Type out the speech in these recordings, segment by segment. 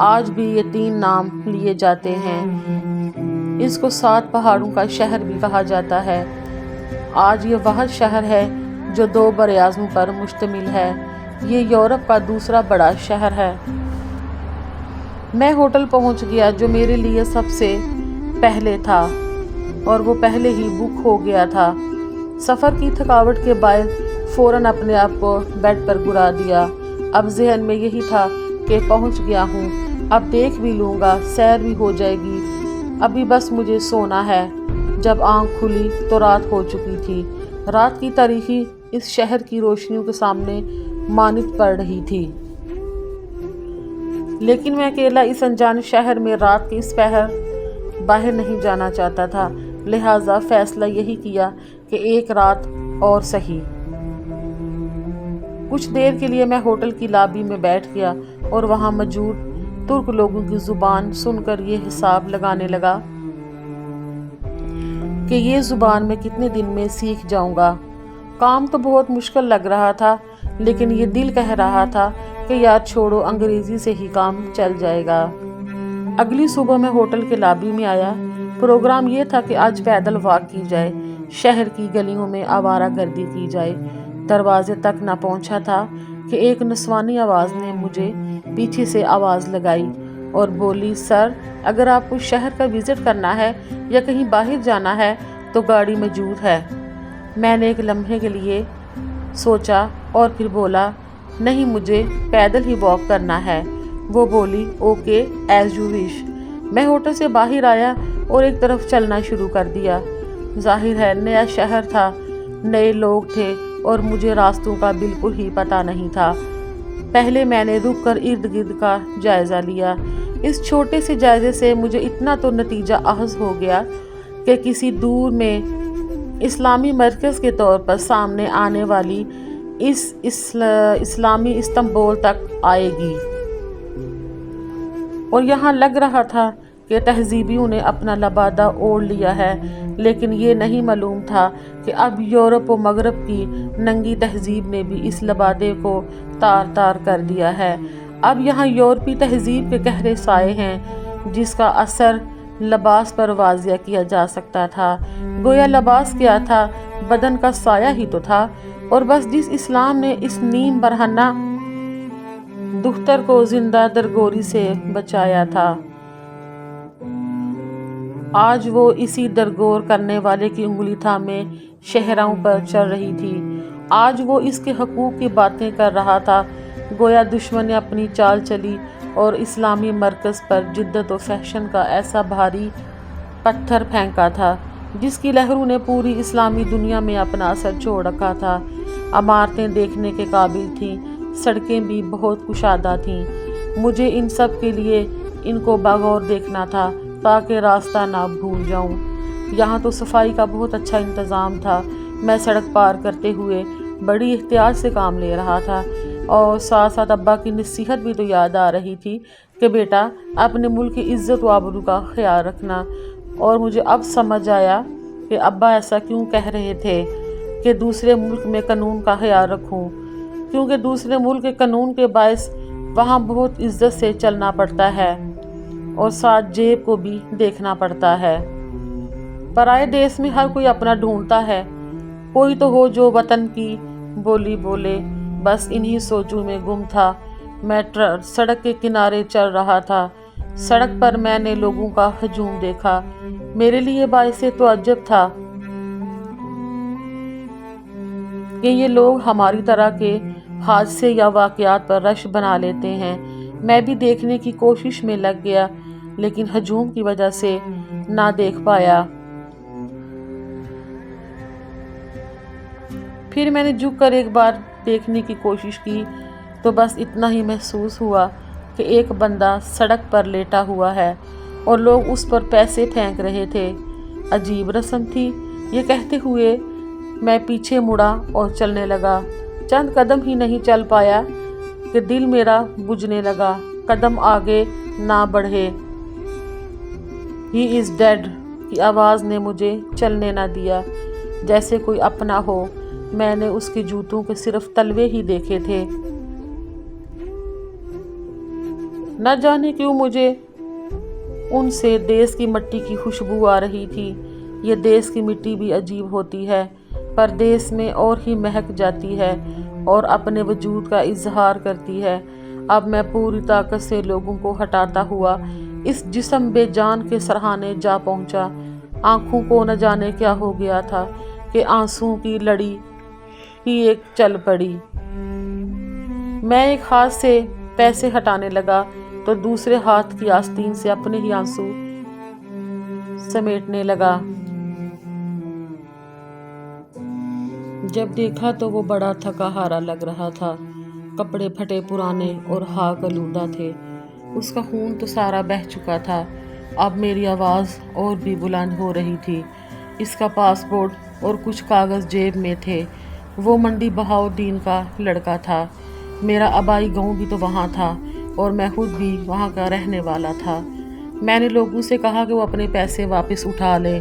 آج بھی یہ 3 نام لیے جاتے ہیں۔ اس کو 7 پہاڑوں کا شہر بھی کہا جاتا ہے۔ آج یہ وہ شہر ہے جو 2 براعظموں پر مشتمل ہے۔ یہ یورپ کا دوسرا بڑا شہر ہے۔ میں ہوٹل پہنچ گیا جو میرے لیے سب سے پہلے تھا اور وہ پہلے ہی بک ہو گیا تھا۔ سفر کی تھکاوٹ کے باعث فوراً اپنے آپ کو بیڈ پر گرا دیا۔ اب ذہن میں یہی تھا کہ پہنچ گیا ہوں، اب دیکھ بھی لوں گا، سیر بھی ہو جائے گی، ابھی بس مجھے سونا ہے۔ جب آنکھ کھلی تو رات ہو چکی تھی۔ رات کی تاریکی اس شہر کی روشنیوں کے سامنے مانند پڑ رہی تھی، لیکن میں اکیلا اس انجان شہر میں رات کے اس پہر باہر نہیں جانا چاہتا تھا، لہٰذا فیصلہ یہی کیا کہ ایک رات اور سہی۔ کچھ دیر کے لیے میں ہوٹل کی لابی میں بیٹھ گیا اور وہاں موجود ترک لوگوں کی زبان سن کر یہ حساب لگانے لگا کہ یہ زبان میں کتنے دن میں سیکھ جاؤں گا۔ کام تو بہت مشکل لگ رہا تھا، لیکن یہ دل کہہ رہا تھا کہ یار چھوڑو، انگریزی سے ہی کام چل جائے گا۔ اگلی صبح میں ہوٹل کے لابی میں آیا۔ پروگرام یہ تھا کہ آج پیدل واک کی جائے، شہر کی گلیوں میں آوارہ گردی کی جائے۔ دروازے تک نہ پہنچا تھا کہ ایک نسوانی آواز نے مجھے پیچھے سے آواز لگائی اور بولی، سر، اگر آپ کو شہر کا وزٹ کرنا ہے یا کہیں باہر جانا ہے تو گاڑی موجود ہے۔ میں نے ایک لمحے کے لیے سوچا اور پھر بولا، نہیں، مجھے پیدل ہی واک کرنا ہے۔ وہ بولی، اوکے، ایز یو وش۔ میں ہوٹل سے باہر آیا اور ایک طرف چلنا شروع کر دیا۔ ظاہر ہے نیا شہر تھا، نئے لوگ تھے اور مجھے راستوں کا بالکل ہی پتہ نہیں تھا۔ پہلے میں نے رک کر ارد گرد کا جائزہ لیا۔ اس چھوٹے سے جائزے سے مجھے اتنا تو نتیجہ اخذ ہو گیا کہ کسی دور میں اسلامی مرکز کے طور پر سامنے آنے والی اس اسلامی استنبول تک آئے گی، اور یہاں لگ رہا تھا کہ تہذیبیوں نے اپنا لبادہ اوڑھ لیا ہے، لیکن یہ نہیں معلوم تھا کہ اب یورپ و مغرب کی ننگی تہذیب نے بھی اس لبادے کو تار تار کر دیا ہے۔ اب یہاں یورپی تہذیب کے گہرے سائے ہیں جس کا اثر لباس پر واضح کیا جا سکتا تھا۔ گویا لباس کیا تھا؟ بدن کا سایہ ہی تو تھا، اور بس جس اسلام نے اس نیم برہنہ دختر کو زندہ درگوری سے بچایا تھا، آج وہ اسی درگور کرنے والے کی انگلی تھامے شہراؤں پر چل رہی تھی۔ آج وہ اس کے حقوق کی باتیں کر رہا تھا۔ گویا دشمن نے اپنی چال چلی اور اسلامی مرکز پر جدت و فحشن کا ایسا بھاری پتھر پھینکا تھا جس کی لہروں نے پوری اسلامی دنیا میں اپنا اثر چھوڑ رکھا تھا۔ عمارتیں دیکھنے کے قابل تھیں، سڑکیں بھی بہت کشادہ تھیں۔ مجھے ان سب کے لیے ان کو بغور دیکھنا تھا تاکہ راستہ نہ بھول جاؤں۔ یہاں تو صفائی کا بہت اچھا انتظام تھا۔ میں سڑک پار کرتے ہوئے بڑی احتیاط سے کام لے رہا تھا، اور ساتھ ساتھ ابا کی نصیحت بھی تو یاد آ رہی تھی کہ بیٹا، اپنے ملک کی عزت و آبرو کا خیال رکھنا۔ اور مجھے اب سمجھ آیا کہ ابا ایسا کیوں کہہ رہے تھے کہ دوسرے ملک میں قانون کا خیال رکھوں، کیونکہ دوسرے ملک کے قانون کے باعث وہاں بہت عزت سے چلنا پڑتا ہے اور ساتھ جیب کو بھی دیکھنا پڑتا ہے۔ پرائے دیس میں ہر کوئی اپنا ڈھونڈتا ہے، کوئی تو ہو جو وطن کی بولی بولے۔ بس انہی سوچوں میں گم تھا۔ میں سڑک کے کنارے چل رہا تھا۔ سڑک پر میں نے لوگوں کا ہجوم دیکھا۔ میرے لیے باعث تعجب تھا کہ یہ لوگ ہماری طرح کے حادثے یا واقعات پر رش بنا لیتے ہیں۔ میں بھی دیکھنے کی کوشش میں لگ گیا، لیکن ہجوم کی وجہ سے نہ دیکھ پایا۔ پھر میں نے جھک کر ایک بار دیکھنے کی کوشش کی تو بس اتنا ہی محسوس ہوا کہ ایک بندہ سڑک پر لیٹا ہوا ہے اور لوگ اس پر پیسے پھینک رہے تھے۔ عجیب رسم تھی۔ یہ کہتے ہوئے میں پیچھے مڑا اور چلنے لگا۔ چند قدم ہی نہیں چل پایا کہ دل میرا بجھنے لگا۔ قدم آگے نہ بڑھے۔ ہی از ڈیڈ کی آواز نے مجھے چلنے نہ دیا، جیسے کوئی اپنا ہو۔ میں نے اس کے جوتوں کے صرف تلوے ہی دیکھے تھے۔ نہ جانے کیوں مجھے ان سے دیس کی مٹی کی خوشبو آ رہی تھی۔ یہ دیس کی مٹی بھی عجیب ہوتی ہے، پردیس میں اور ہی مہک جاتی ہے اور اپنے وجود کا اظہار کرتی ہے۔ اب میں پوری طاقت سے لوگوں کو ہٹاتا ہوا اس جسم بے جان کے سرہانے جا پہنچا۔ آنکھوں کو نہ جانے کیا ہو گیا تھا کہ آنسوں کی لڑی ہی ایک چل پڑی۔ میں ایک ہاتھ سے پیسے ہٹانے لگا تو دوسرے ہاتھ کی آستین سے اپنے ہی آنسو سمیٹنے لگا۔ جب دیکھا تو وہ بڑا تھکا ہارا لگ رہا تھا، کپڑے پھٹے پرانے اور ہاک آلودہ تھے۔ اس کا خون تو سارا بہہ چکا تھا۔ اب میری آواز اور بھی بلند ہو رہی تھی۔ اس کا پاسپورٹ اور کچھ کاغذ جیب میں تھے۔ وہ منڈی بہاؤالدین کا لڑکا تھا۔ میرا آبائی گاؤں بھی تو وہاں تھا اور میں خود بھی وہاں کا رہنے والا تھا۔ میں نے لوگوں سے کہا کہ وہ اپنے پیسے واپس اٹھا لیں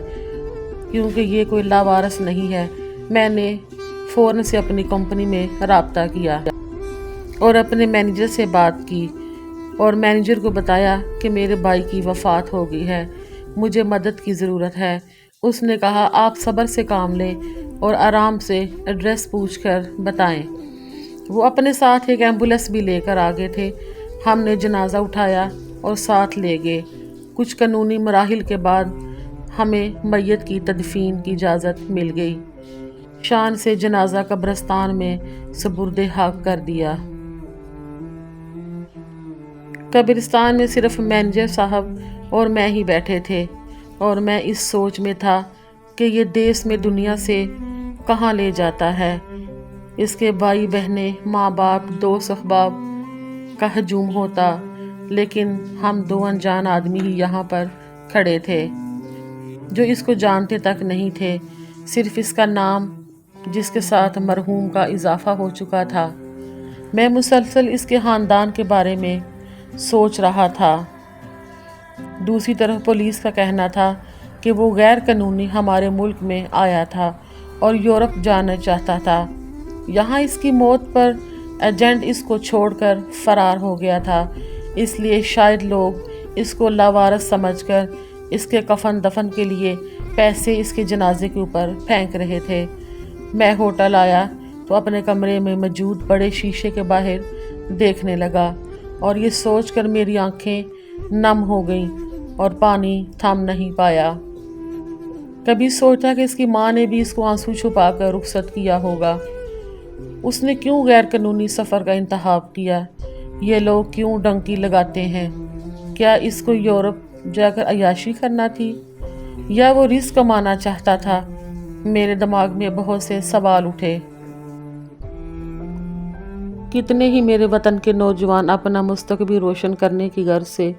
کیونکہ یہ کوئی لاوارث نہیں ہے۔ میں نے فوراً سے اپنی کمپنی میں رابطہ کیا اور اپنے مینیجر سے بات کی اور مینیجر کو بتایا کہ میرے بھائی کی وفات ہو گئی ہے، مجھے مدد کی ضرورت ہے۔ اس نے کہا آپ صبر سے کام لیں اور آرام سے ایڈریس پوچھ کر بتائیں۔ وہ اپنے ساتھ ایک ایمبولینس بھی لے کر آگے تھے۔ ہم نے جنازہ اٹھایا اور ساتھ لے گئے۔ کچھ قانونی مراحل کے بعد ہمیں میت کی تدفین کی اجازت مل گئی۔ شان سے جنازہ قبرستان میں سپرد حق کر دیا۔ قبرستان میں صرف مینیجر صاحب اور میں ہی بیٹھے تھے اور میں اس سوچ میں تھا کہ یہ دیس میں دنیا سے کہاں لے جاتا ہے۔ اس کے بھائی بہنیں، ماں باپ، دوست احباب کا ہجوم ہوتا، لیکن ہم دو انجان آدمی ہی یہاں پر کھڑے تھے جو اس کو جانتے تک نہیں تھے، صرف اس کا نام جس کے ساتھ مرحوم کا اضافہ ہو چکا تھا۔ میں مسلسل اس کے خاندان کے بارے میں سوچ رہا تھا۔ دوسری طرف پولیس کا کہنا تھا کہ وہ غیر قانونی ہمارے ملک میں آیا تھا اور یورپ جانا چاہتا تھا۔ یہاں اس کی موت پر ایجنٹ اس کو چھوڑ کر فرار ہو گیا تھا، اس لیے شاید لوگ اس کو لاوارث سمجھ کر اس کے کفن دفن کے لیے پیسے اس کے جنازے کے اوپر پھینک رہے تھے۔ میں ہوٹل آیا تو اپنے کمرے میں موجود بڑے شیشے کے باہر دیکھنے لگا اور یہ سوچ کر میری آنکھیں نم ہو گئیں اور پانی تھم نہیں پایا۔ کبھی سوچا کہ اس کی ماں نے بھی اس کو آنسو چھپا کر رخصت کیا ہوگا۔ اس نے کیوں غیر قانونی سفر کا انتخاب کیا؟ یہ لوگ کیوں ڈنکی لگاتے ہیں؟ کیا اس کو یورپ جا کر عیاشی کرنا تھی یا وہ رزق کمانا چاہتا تھا؟ میرے دماغ میں بہت سے سوال اٹھے۔ کتنے ہی میرے وطن کے نوجوان اپنا مستقبل روشن کرنے کی غرض سے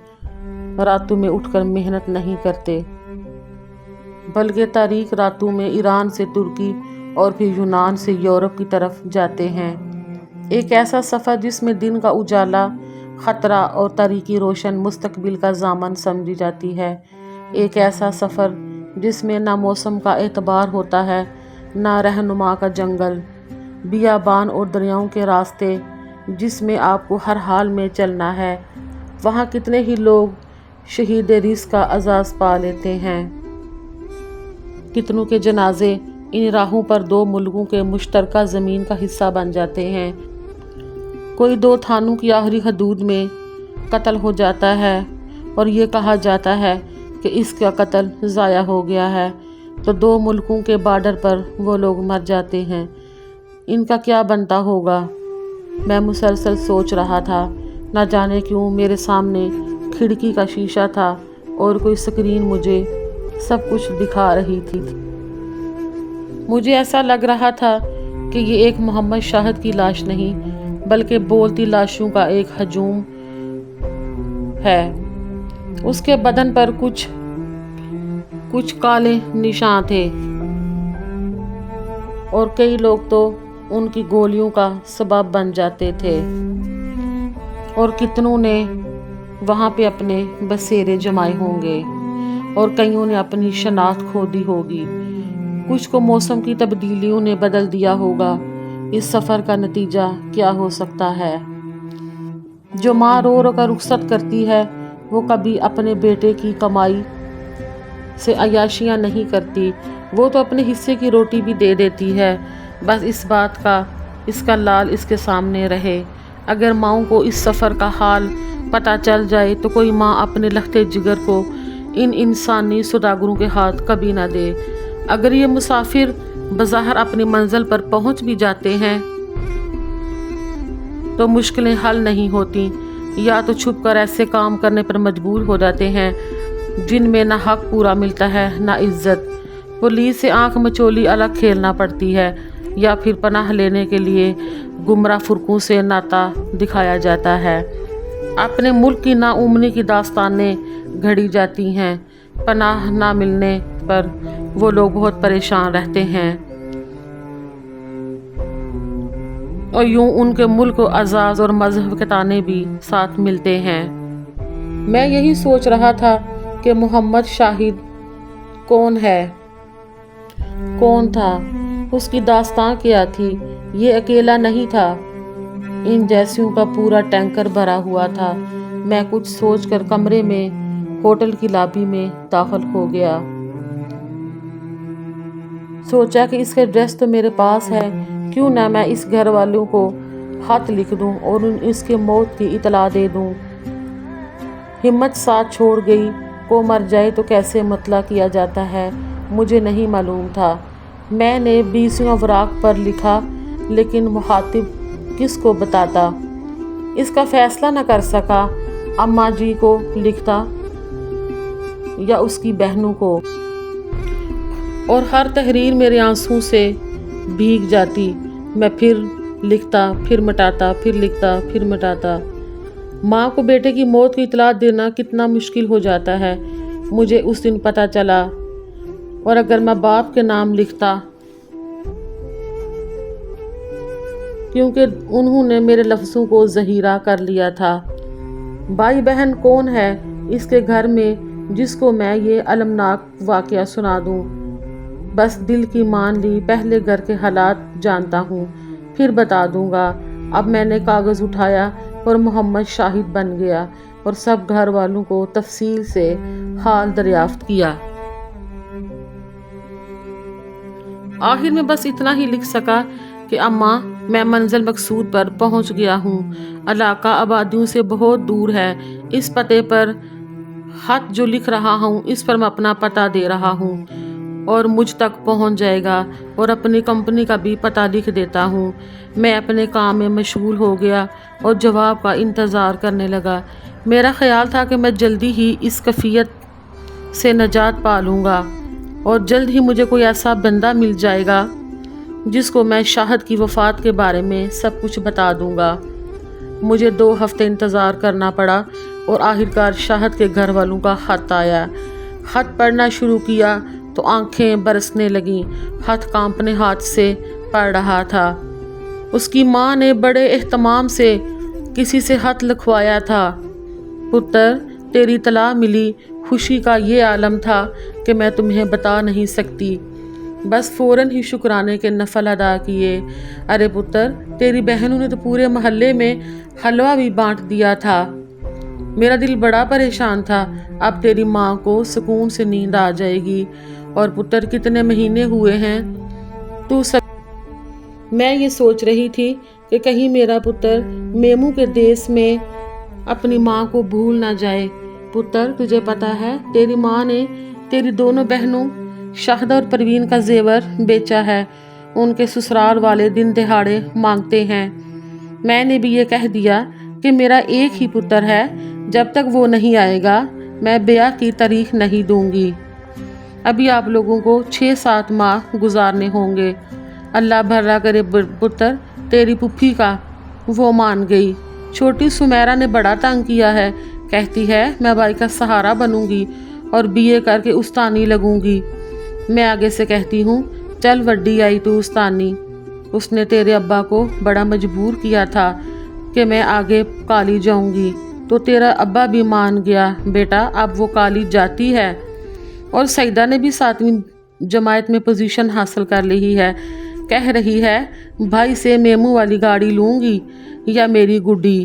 راتوں میں اٹھ کر محنت نہیں کرتے، بلکہ تاریک راتوں میں ایران سے ترکی اور پھر یونان سے یورپ کی طرف جاتے ہیں۔ ایک ایسا سفر جس میں دن کا اجالا خطرہ اور تاریکی روشن مستقبل کا ضامن سمجھی جاتی ہے۔ ایک ایسا سفر جس میں نہ موسم کا اعتبار ہوتا ہے، نہ رہنما کا جنگل، بیابان اور دریاؤں کے راستے جس میں آپ کو ہر حال میں چلنا ہے۔ وہاں کتنے ہی لوگ شہید رزق کا اعزاز پا لیتے ہیں، کتنوں کے جنازے ان راہوں پر دو ملکوں کے مشترکہ زمین کا حصہ بن جاتے ہیں۔ کوئی دو تھانوں کی آخری حدود میں قتل ہو جاتا ہے اور یہ کہا جاتا ہے کہ اس کا قتل ضائع ہو گیا ہے، تو دو ملکوں کے بارڈر پر وہ لوگ مر جاتے ہیں۔ ان کا کیا بنتا ہوگا؟ میں مسلسل سوچ رہا تھا۔ نہ جانے کیوں میرے سامنے کھڑکی کا شیشہ تھا اور کوئی اسکرین مجھے سب کچھ دکھا رہی تھی۔ مجھے ایسا لگ رہا تھا کہ یہ ایک محمد شاہد کی لاش نہیں بلکہ بولتی لاشوں کا ایک ہجوم ہے۔ اس کے بدن پر کچھ کالے نشان تھے اور کئی لوگ تو ان کی گولیوں کا سبب بن جاتے تھے، اور کتنوں نے وہاں پہ اپنے بسیرے جمائے ہوں گے اور کئیوں نے اپنی شناخت کھو دی ہوگی۔ کچھ کو موسم کی تبدیلیوں نے بدل دیا ہوگا۔ اس سفر کا نتیجہ کیا ہو سکتا ہے؟ جو ماں رو رو کر رخصت کرتی ہے وہ کبھی اپنے بیٹے کی کمائی سے عیاشیاں نہیں کرتی، وہ تو اپنے حصے کی روٹی بھی دے دیتی ہے، بس اس بات کا اس کا لال اس کے سامنے رہے۔ اگر ماؤں کو اس سفر کا حال پتہ چل جائے تو کوئی ماں اپنے لختے جگر کو ان انسانی سوداگروں کے ہاتھ کبھی نہ دے۔ اگر یہ مسافر بظاہر اپنی منزل پر پہنچ بھی جاتے ہیں تو مشکلیں حل نہیں ہوتی، یا تو چھپ کر ایسے کام کرنے پر مجبور ہو جاتے ہیں جن میں نہ حق پورا ملتا ہے نہ عزت، پولیس سے آنکھ مچولی الگ کھیلنا پڑتی ہے، یا پھر پناہ لینے کے لیے گمراہ فرقوں سے ناطا دکھایا جاتا ہے۔ اپنے ملک کی ناامنی کی داستانیں گھڑی جاتی ہیں، پناہ نہ ملنے پر وہ لوگ بہت پریشان رہتے ہیں اور یوں ان کے ملک و اعزاز اور مذہب کے طعنے بھی ساتھ ملتے ہیں۔ میں یہی سوچ رہا تھا کہ محمد شاہد کون ہے، کون تھا، اس کی داستان کیا تھی؟ یہ اکیلا نہیں تھا، ان جیسیوں کا پورا ٹینکر بھرا ہوا تھا۔ میں کچھ سوچ کر کمرے میں ہوٹل کی لابی میں داخل ہو گیا۔ سوچا کہ اس کا ایڈریس تو میرے پاس ہے، کیوں نہ میں اس گھر والوں کو خط لکھ دوں اور اس کے موت کی اطلاع دے دوں۔ ہمت ساتھ چھوڑ گئی، کو مر جائے تو کیسے مطلع کیا جاتا ہے مجھے نہیں معلوم تھا۔ میں نے 20 اوراق پر لکھا، لیکن مخاطب کس کو بتاتا؟ اس کا فیصلہ نہ کر سکا۔ اماں جی کو لکھتا یا اس کی بہنوں کو، اور ہر تحریر میرے آنسوں سے بھیگ جاتی۔ میں پھر لکھتا، پھر مٹاتا، پھر لکھتا، پھر مٹاتا۔ ماں کو بیٹے کی موت کی اطلاع دینا کتنا مشکل ہو جاتا ہے، مجھے اس دن پتہ چلا۔ اور اگر میں باپ کے نام لکھتا، کیونکہ انہوں نے میرے لفظوں کو ذخیرہ کر لیا تھا۔ بھائی بہن کون ہے اس کے گھر میں جس کو میں یہ المناک واقعہ سنا دوں؟ بس دل کی مان لی، پہلے گھر کے حالات جانتا ہوں، پھر بتا دوں گا۔ اب میں نے کاغذ اٹھایا اور محمد شاہد بن گیا اور سب گھر والوں کو تفصیل سے حال دریافت کیا۔ آخر میں بس اتنا ہی لکھ سکا کہ اماں، میں منزل مقصود پر پہنچ گیا ہوں، علاقہ آبادیوں سے بہت دور ہے۔ اس پتے پر خط جو لکھ رہا ہوں اس پر میں اپنا پتہ دے رہا ہوں اور مجھ تک پہنچ جائے گا، اور اپنی کمپنی کا بھی پتہ لکھ دیتا ہوں۔ میں اپنے کام میں مشغول ہو گیا اور جواب کا انتظار کرنے لگا۔ میرا خیال تھا کہ میں جلدی ہی اس کیفیت سے نجات پا لوں گا اور جلد ہی مجھے کوئی ایسا بندہ مل جائے گا جس کو میں شاہد کی وفات کے بارے میں سب کچھ بتا دوں گا۔ مجھے 2 ہفتے انتظار کرنا پڑا اور آخرکار شاہد کے گھر والوں کا خط آیا۔ خط پڑھنا شروع کیا تو آنکھیں برسنے لگیں، خط کانپنے ہاتھ سے پڑھ رہا تھا۔ اس کی ماں نے بڑے اہتمام سے کسی سے خط لکھوایا تھا۔ پتر، تیری اطلاع ملی، خوشی کا یہ عالم تھا کہ میں تمہیں بتا نہیں سکتی، بس فوراً ہی شکرانے کے نفل ادا کیے۔ ارے پتر، تیری بہنوں نے تو پورے محلے میں حلوہ بھی بانٹ دیا تھا۔ میرا دل بڑا پریشان تھا، اب تیری ماں کو سکون سے نیند آ جائے گی۔ اور پتر، کتنے مہینے ہوئے ہیں تو سب؟ میں یہ سوچ رہی تھی کہ کہیں میرا پتر میمو کے دیس میں اپنی ماں کو بھول نہ جائے۔ پتر، تجھے پتا ہے تیری ماں نے تیری دونوں بہنوں شاہدہ اور پروین کا زیور بیچا ہے، ان کے سسرال والے دن دہاڑے مانگتے ہیں۔ میں نے بھی یہ کہہ دیا کہ میرا ایک ہی پتر ہے، جب تک وہ نہیں آئے گا میں بیاہ کی تاریخ نہیں دوں گی۔ ابھی آپ لوگوں کو 6-7 ماہ گزارنے ہوں گے۔ اللہ بھلا کرے پتر تیری پھوپھی کا، وہ مان گئی۔ چھوٹی سمیرا نے بڑا تنگ کیا ہے، کہتی ہے میں بھائی کا سہارا بنوں گی اور BA کر کے استانی لگوں گی۔ میں آگے سے کہتی ہوں، چل وڈی آئی تو استانی، اس نے تیرے ابا کو بڑا مجبور کیا تھا کہ میں آگے کالج جاؤں گی، تو تیرا ابا بھی مان گیا بیٹا، اب وہ کالج جاتی ہے۔ اور سعیدہ نے بھی 7ویں جماعت میں پوزیشن حاصل کر لی ہے، کہہ رہی ہے بھائی سے میمو والی گاڑی لوں گی یا میری گڈی۔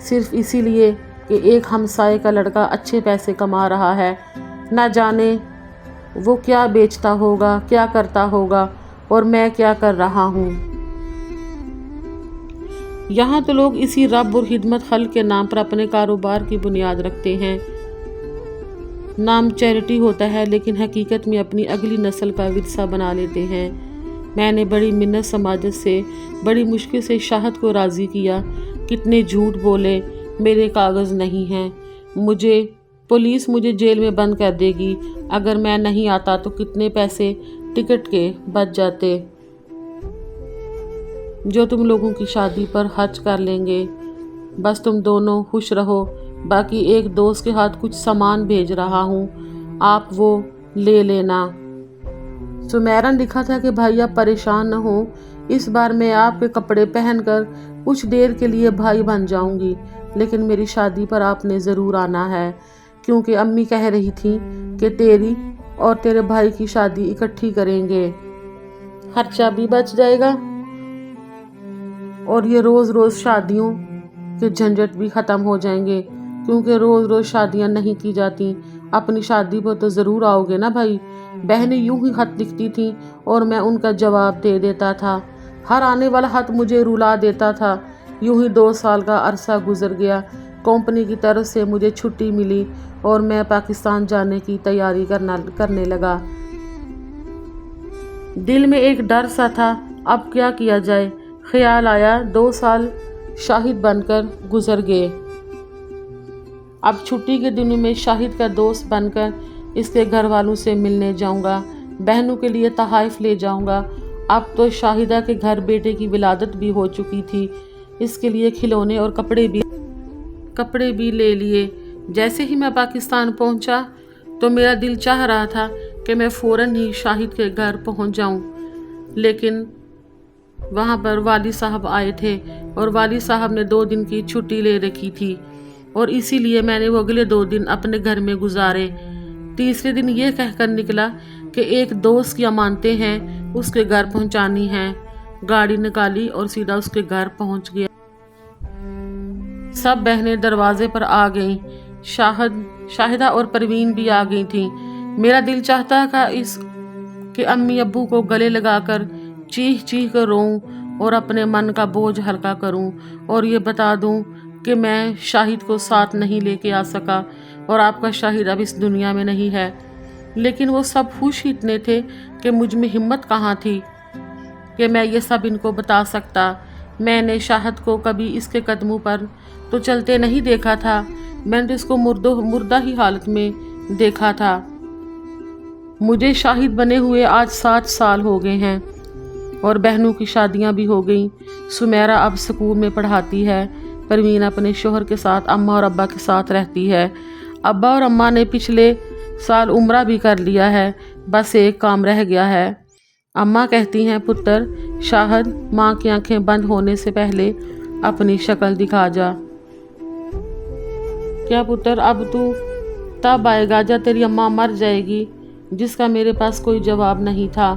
صرف اسی لیے کہ ایک ہمسائے کا لڑکا اچھے پیسے کما رہا ہے۔ نہ جانے وہ کیا بیچتا ہوگا، کیا کرتا ہوگا، اور میں کیا کر رہا ہوں۔ یہاں تو لوگ اسی رب اور خدمت خلق کے نام پر اپنے کاروبار کی بنیاد رکھتے ہیں۔ نام چیریٹی ہوتا ہے لیکن حقیقت میں اپنی اگلی نسل کا ورثہ بنا لیتے ہیں۔ میں نے بڑی منت سماجت سے بڑی مشکل سے شاہد کو راضی کیا۔ کتنے جھوٹ بولے، میرے کاغذ نہیں ہیں، پولیس مجھے جیل میں بند کر دے گی اگر میں نہیں آتا، تو کتنے پیسے ٹکٹ کے بچ جاتے جو تم لوگوں کی شادی پر خرچ کر لیں گے۔ بس تم دونوں خوش رہو، باقی ایک دوست کے ہاتھ کچھ سامان بھیج رہا ہوں، آپ وہ لے لینا۔ سمیرا نے لکھا تھا کہ بھائی آپ پریشان نہ ہوں، اس بار میں آپ کے کپڑے پہن کر کچھ دیر کے لیے بھائی بن جاؤں گی، لیکن میری شادی پر آپ نے ضرور آنا ہے، کیونکہ امی کہہ رہی تھی کہ تیری اور تیرے بھائی کی شادی اکٹھی کریں گے، خرچہ بھی بچ جائے گا اور یہ روز روز شادیوں کے جھنجٹ بھی ختم ہو جائیں گے، کیونکہ روز روز شادیاں نہیں کی جاتی۔ اپنی شادی پر تو ضرور آؤ گے نا بھائی۔ بہنیں یوں ہی خط لکھتی تھیں اور میں ان کا جواب دے دیتا تھا۔ ہر آنے والا خط مجھے رلا دیتا تھا۔ یوں ہی 2 سال کا عرصہ گزر گیا۔ کمپنی کی طرف سے مجھے چھٹی ملی اور میں پاکستان جانے کی تیاری کرنے لگا۔ دل میں ایک ڈر سا تھا، اب کیا کیا جائے؟ خیال آیا 2 سال شاہد بن کر گزر گئے، اب چھٹی کے دنوں میں شاہد کا دوست بن کر اس کے گھر والوں سے ملنے جاؤں گا، بہنوں کے لیے تحائف لے جاؤں گا۔ اب تو شاہدہ کے گھر بیٹے کی ولادت بھی ہو چکی تھی، اس کے لیے کھلونے اور کپڑے بھی لے لیے۔ جیسے ہی میں پاکستان پہنچا تو میرا دل چاہ رہا تھا کہ میں فوراً ہی شاہد کے گھر پہنچ جاؤں، لیکن وہاں پر والد صاحب آئے تھے اور والد صاحب نے 2 دن کی چھٹی لے رکھی تھی، اور اسی لیے میں نے وہ اگلے 2 دن اپنے گھر میں گزارے۔ تیسرے دن یہ کہہ کر نکلا کہ ایک دوست کی امانتیں ہیں، اس کے گھر پہنچانی ہیں۔ گاڑی نکالی اور سیدھا اس کے گھر پہنچ گیا۔ سب بہنیں دروازے پر آ گئیں، شاہدہ اور پروین بھی آ گئی تھیں۔ میرا دل چاہتا تھا کہ امی ابو کو گلے لگا کر چیخ چیخ کر روؤں اور اپنے من کا بوجھ ہلکا کروں اور یہ بتا دوں کہ میں شاہد کو ساتھ نہیں لے کے آ سکا اور آپ کا شاہد اب اس دنیا میں نہیں ہے، لیکن وہ سب خوش اتنے تھے کہ مجھ میں ہمت کہاں تھی کہ میں یہ سب ان کو بتا سکتا۔ میں نے شاہد کو کبھی اس کے قدموں پر تو چلتے نہیں دیکھا تھا، میں نے اس کو مردہ ہی حالت میں دیکھا تھا۔ مجھے شاہد بنے ہوئے آج 7 سال ہو گئے ہیں اور بہنوں کی شادیاں بھی ہو گئیں۔ سمیرا اب اسکول میں پڑھاتی ہے، پروین اپنے شوہر کے ساتھ اماں اور ابا کے ساتھ رہتی ہے۔ ابا اور اماں نے پچھلے سال عمرہ بھی کر لیا ہے، بس ایک کام رہ گیا ہے۔ اماں کہتی ہیں پتر شاہد، ماں کی آنکھیں بند ہونے سے پہلے اپنی شکل دکھا جا۔ کیا پتر اب تو تب آئے گا جب تیری اماں مر جائے گی؟ جس کا میرے پاس کوئی جواب نہیں تھا۔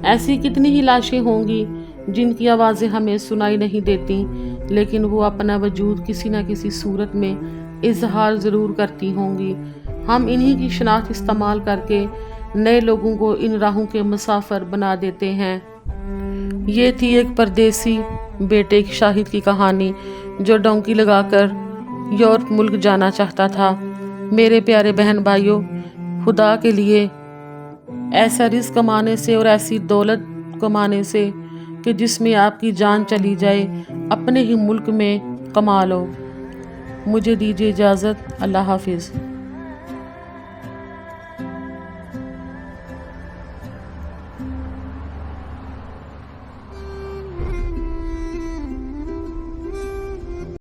ایسی کتنی ہی لاشیں ہوں گی جن کی آوازیں ہمیں سنائی نہیں دیتی، لیکن وہ اپنا وجود کسی نہ کسی صورت میں اظہار ضرور کرتی ہوں گی۔ ہم انہی کی شناخت استعمال کر کے نئے لوگوں کو ان راہوں کے مسافر بنا دیتے ہیں۔ یہ تھی ایک پردیسی بیٹے شاہد کی کہانی جو ڈونکی لگا کر یورپ ملک جانا چاہتا تھا۔ میرے پیارے بہن بھائیوں، خدا کے لیے ایسا رزق کمانے سے اور ایسی دولت کمانے سے کہ جس میں آپ کی جان چلی جائے، اپنے ہی ملک میں کما لو۔ مجھے دیجیے اجازت، اللہ حافظ۔